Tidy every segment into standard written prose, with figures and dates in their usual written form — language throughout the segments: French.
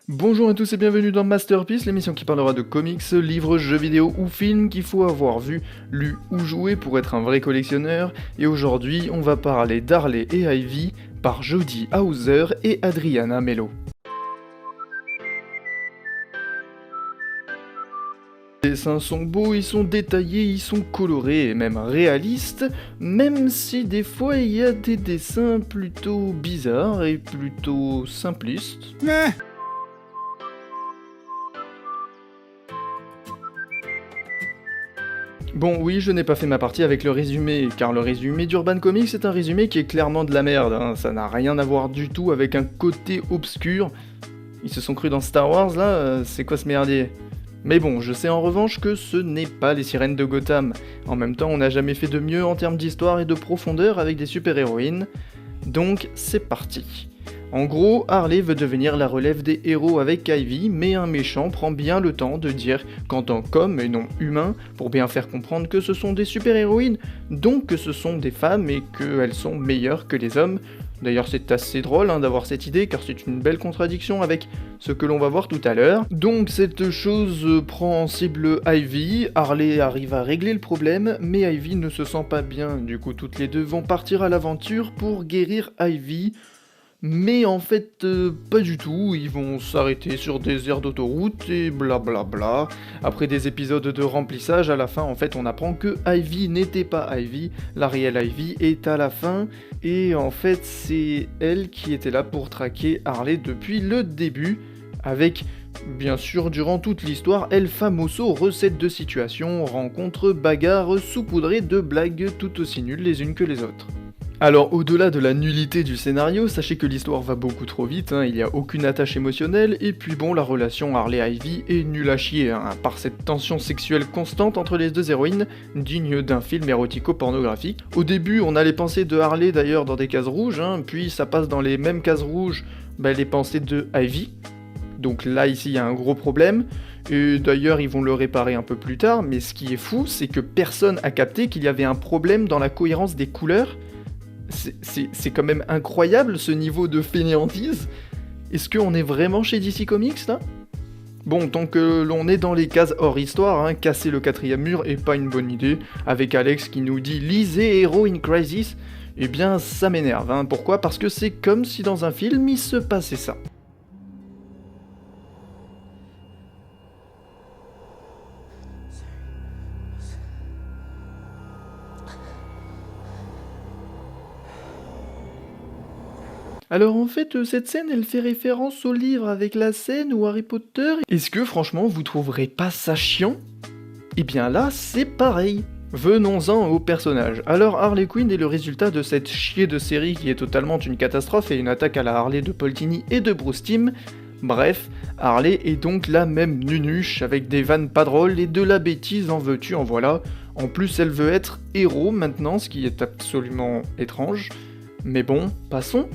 Bonjour à tous et bienvenue dans Masterpiece, l'émission qui parlera de comics, livres, jeux vidéo ou films qu'il faut avoir vu, lu ou joué pour être un vrai collectionneur. Et aujourd'hui, on va parler d'Harley et Ivy par Jody Hauser et Adriana Mello. Les dessins sont beaux, ils sont détaillés, ils sont colorés et même réalistes, même si des fois il y a des dessins plutôt bizarres et plutôt simplistes. Bon oui, je n'ai pas fait ma partie avec le résumé, car le résumé d'Urban Comics est un résumé qui est clairement de la merde, hein. Ça n'a rien à voir du tout avec un côté obscur. Ils se sont crus dans Star Wars là, c'est quoi ce merdier? Mais bon, je sais en revanche que ce n'est pas les sirènes de Gotham. En même temps, on n'a jamais fait de mieux en termes d'histoire et de profondeur avec des super-héroïnes. Donc, c'est parti. En gros, Harley veut devenir la relève des héros avec Ivy, mais un méchant prend bien le temps de dire qu'en tant qu'homme et non humain, pour bien faire comprendre que ce sont des super-héroïnes, donc que ce sont des femmes et qu'elles sont meilleures que les hommes. D'ailleurs c'est assez drôle d'avoir cette idée car c'est une belle contradiction avec ce que l'on va voir tout à l'heure. Donc cette chose prend en cible Ivy, Harley arrive à régler le problème, mais Ivy ne se sent pas bien, du coup toutes les deux vont partir à l'aventure pour guérir Ivy. Mais en fait, pas du tout, ils vont s'arrêter sur des aires d'autoroute et blablabla. Après des épisodes de remplissage, à la fin, en fait, on apprend que Ivy n'était pas Ivy, la réelle Ivy est à la fin, et en fait, c'est elle qui était là pour traquer Harley depuis le début, avec, bien sûr, durant toute l'histoire, El Famoso, recette de situation, rencontre, bagarre, saupoudrée de blagues tout aussi nulles les unes que les autres. Alors au-delà de la nullité du scénario, sachez que l'histoire va beaucoup trop vite, il n'y a aucune attache émotionnelle, et puis bon, la relation Harley-Ivy est nulle à chier, par cette tension sexuelle constante entre les deux héroïnes, digne d'un film érotico-pornographique. Au début, on a les pensées de Harley d'ailleurs dans des cases rouges, puis ça passe dans les mêmes cases rouges, les pensées de Ivy. Donc là, ici, il y a un gros problème, et d'ailleurs, ils vont le réparer un peu plus tard, mais ce qui est fou, c'est que personne a capté qu'il y avait un problème dans la cohérence des couleurs. C'est quand même incroyable ce niveau de fainéantise. Est-ce qu'on est vraiment chez DC Comics là? Bon, tant que l'on est dans les cases hors histoire, casser le quatrième mur est pas une bonne idée, avec Alex qui nous dit « Lisez Hero in Crisis », eh bien ça m'énerve, Pourquoi? Parce que c'est comme si dans un film il se passait ça. Alors en fait, cette scène, elle fait référence au livre avec la scène où Harry Potter... Est-ce que franchement, vous trouverez pas ça chiant? Eh bien là, c'est pareil. Venons-en au personnage. Alors Harley Quinn est le résultat de cette chier de série qui est totalement une catastrophe et une attaque à la Harley de Paul Dini et de Bruce Timm. Bref, Harley est donc la même nunuche avec des vannes pas drôles et de la bêtise en veux-tu en voilà. En plus, elle veut être héros maintenant, ce qui est absolument étrange. Mais bon, passons.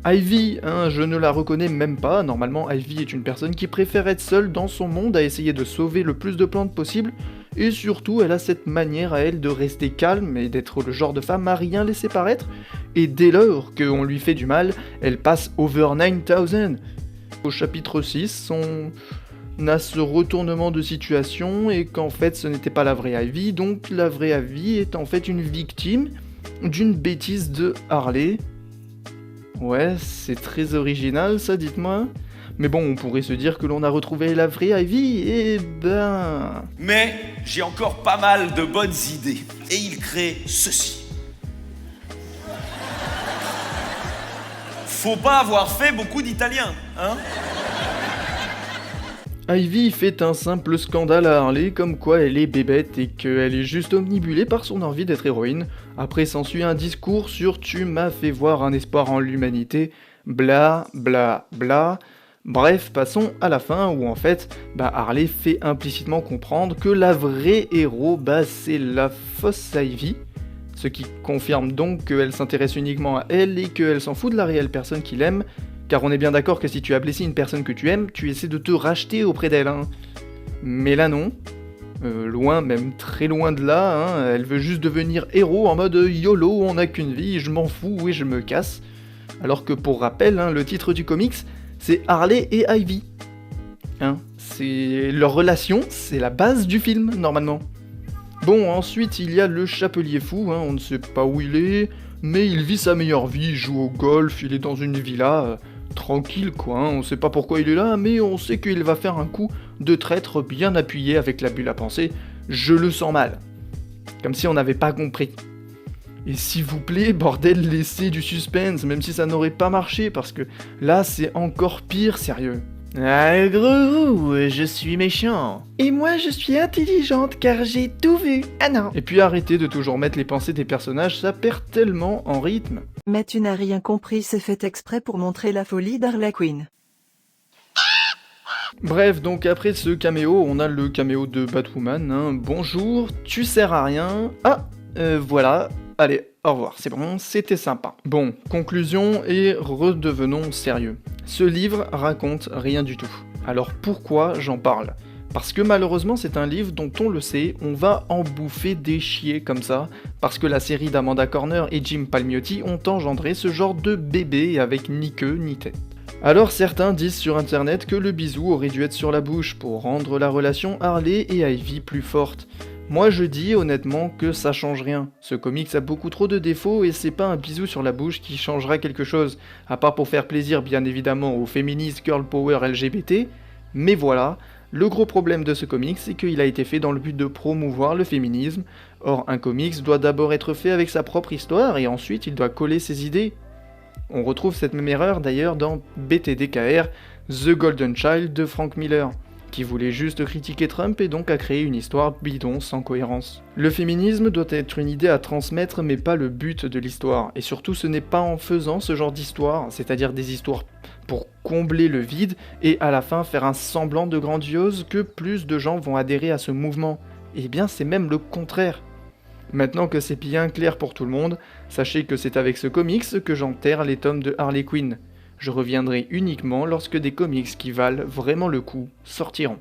Ivy, je ne la reconnais même pas, normalement Ivy est une personne qui préfère être seule dans son monde à essayer de sauver le plus de plantes possible, et surtout elle a cette manière à elle de rester calme et d'être le genre de femme à rien laisser paraître, et dès lors qu'on lui fait du mal, elle passe over 9000. Au chapitre 6, on a ce retournement de situation et qu'en fait ce n'était pas la vraie Ivy, donc la vraie Ivy est en fait une victime d'une bêtise de Harley. Ouais, c'est très original ça, dites-moi. Mais bon, on pourrait se dire que l'on a retrouvé la vraie Ivy, et ben... Mais j'ai encore pas mal de bonnes idées. Et il crée ceci. Faut pas avoir fait beaucoup d'italien, Ivy fait un simple scandale à Harley, comme quoi elle est bébête et qu'elle est juste omnibulée par son envie d'être héroïne. Après s'ensuit un discours sur « tu m'as fait voir un espoir en l'humanité », bla bla bla. Bref, passons à la fin où en fait, Harley fait implicitement comprendre que la vraie héros, c'est la fausse Ivy. Ce qui confirme donc qu'elle s'intéresse uniquement à elle et qu'elle s'en fout de la réelle personne qu'il aime. Car on est bien d'accord que si tu as blessé une personne que tu aimes, tu essaies de te racheter auprès d'elle, Mais là non. Loin, même très loin de là, elle veut juste devenir héros en mode YOLO, on n'a qu'une vie, je m'en fous et je me casse. Alors que pour rappel, le titre du comics, c'est Harley et Ivy. hein. Leur relation, c'est la base du film, normalement. Bon, ensuite, il y a le chapelier fou, hein, on ne sait pas où il est, mais il vit sa meilleure vie, il joue au golf, il est dans une villa, tranquille quoi, hein, on sait pas pourquoi il est là, mais on sait qu'il va faire un coup de traître bien appuyé avec la bulle à penser, je le sens mal. Comme si on n'avait pas compris. Et s'il vous plaît, bordel, laissez du suspense, même si ça n'aurait pas marché, parce que là, c'est encore pire, sérieux. Ah gros, je suis méchant. Et moi je suis intelligente car j'ai tout vu. Ah non. Et puis arrêtez de toujours mettre les pensées des personnages, ça perd tellement en rythme. Mais tu n'as rien compris, c'est fait exprès pour montrer la folie d'Harley Quinn. Bref, donc après ce caméo, on a le caméo de Batwoman, hein. Bonjour, tu sers à rien. Ah, voilà, allez, au revoir, c'est bon, c'était sympa. Bon, conclusion et redevenons sérieux. Ce livre raconte rien du tout. Alors pourquoi j'en parle ? Parce que malheureusement c'est un livre dont on le sait, on va en bouffer des chiés comme ça, parce que la série d'Amanda Corner et Jim Palmiotti ont engendré ce genre de bébé avec ni queue ni tête. Alors certains disent sur internet que le bisou aurait dû être sur la bouche pour rendre la relation Harley et Ivy plus forte. Moi je dis honnêtement que ça change rien. Ce comics a beaucoup trop de défauts et c'est pas un bisou sur la bouche qui changera quelque chose, à part pour faire plaisir bien évidemment aux féministes girl power LGBT, mais voilà, le gros problème de ce comics c'est qu'il a été fait dans le but de promouvoir le féminisme, or un comics doit d'abord être fait avec sa propre histoire et ensuite il doit coller ses idées. On retrouve cette même erreur d'ailleurs dans BTDKR, The Golden Child de Frank Miller, qui voulait juste critiquer Trump et donc a créé une histoire bidon sans cohérence. Le féminisme doit être une idée à transmettre mais pas le but de l'histoire, et surtout ce n'est pas en faisant ce genre d'histoire, c'est-à-dire des histoires pour combler le vide et à la fin faire un semblant de grandiose que plus de gens vont adhérer à ce mouvement. Eh bien c'est même le contraire. Maintenant que c'est bien clair pour tout le monde, sachez que c'est avec ce comics que j'enterre les tomes de Harley Quinn. Je reviendrai uniquement lorsque des comics qui valent vraiment le coup sortiront.